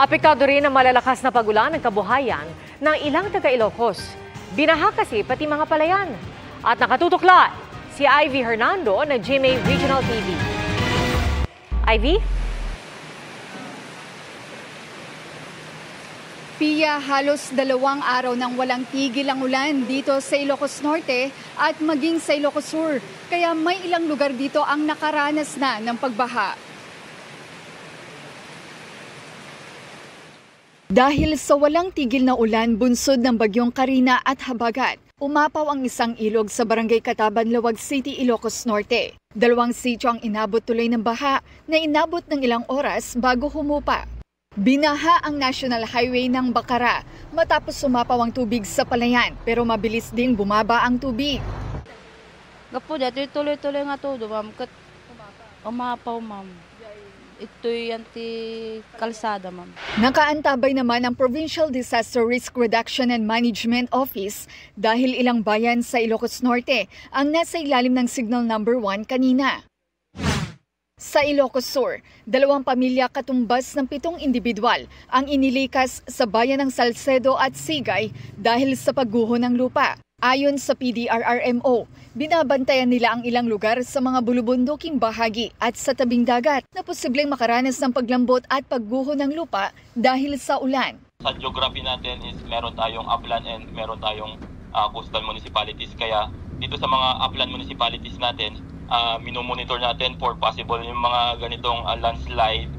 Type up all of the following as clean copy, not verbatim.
Apektado rin ang malalakas na pagulan ng kabuhayan ng ilang taga-Ilocos. Binaha kasi pati mga palayan. At nakatutukla si Ivy Hernando ng GMA Regional TV. Ivy? Pia, halos 2 araw nang walang tigil ang ulan dito sa Ilocos Norte at maging sa Ilocos Sur. Kaya may ilang lugar dito ang nakaranas na ng pagbaha. Dahil sa walang tigil na ulan bunsod ng bagyong Karina at Habagat, umapaw ang isang ilog sa barangay Kataban, Lawag City, Ilocos Norte. 2 sityo ang inabot tuloy ng baha na inabot ng ilang oras bago humupa. Binaha ang National Highway ng Bacara matapos sumapaw ang tubig sa palayan pero mabilis ding bumaba ang tubig. Gapo dati tuloy-tuloy nga todo, ma'am. Umapaw, ma'am. Ito'y anti-kalsada, ma'am. Nakaantabay naman ang Provincial Disaster Risk Reduction and Management Office dahil ilang bayan sa Ilocos Norte ang nasa ilalim ng Signal Number 1 kanina. Sa Ilocos Sur, 2 pamilya katumbas ng 7 individual ang inilikas sa bayan ng Salcedo at Sigay dahil sa pagguho ng lupa. Ayon sa PDRRMO, binabantayan nila ang ilang lugar sa mga bulubunduking bahagi at sa tabing dagat na posibleng makaranas ng paglambot at pagguho ng lupa dahil sa ulan. Sa geography natin is meron tayong upland and meron tayong coastal municipalities. Kaya dito sa mga upland municipalities natin, minomonitor natin for possible yung mga ganitong landslide.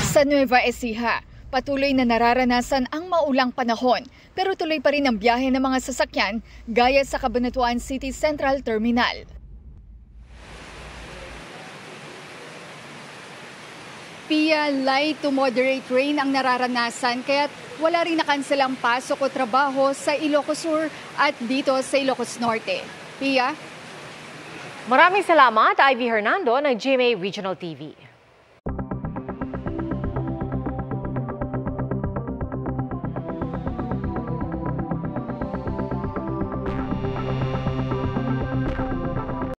Sa Nueva Ecija, patuloy na nararanasan ang maulang panahon pero tuloy pa rin ang biyahe ng mga sasakyan gaya sa Cabanatuan City Central Terminal. Pia, light to moderate rain ang nararanasan kaya't wala rin nakanselang pasok o trabaho sa Ilocos Sur at dito sa Ilocos Norte. Pia? Maraming salamat, Ivy Hernando ng GMA Regional TV.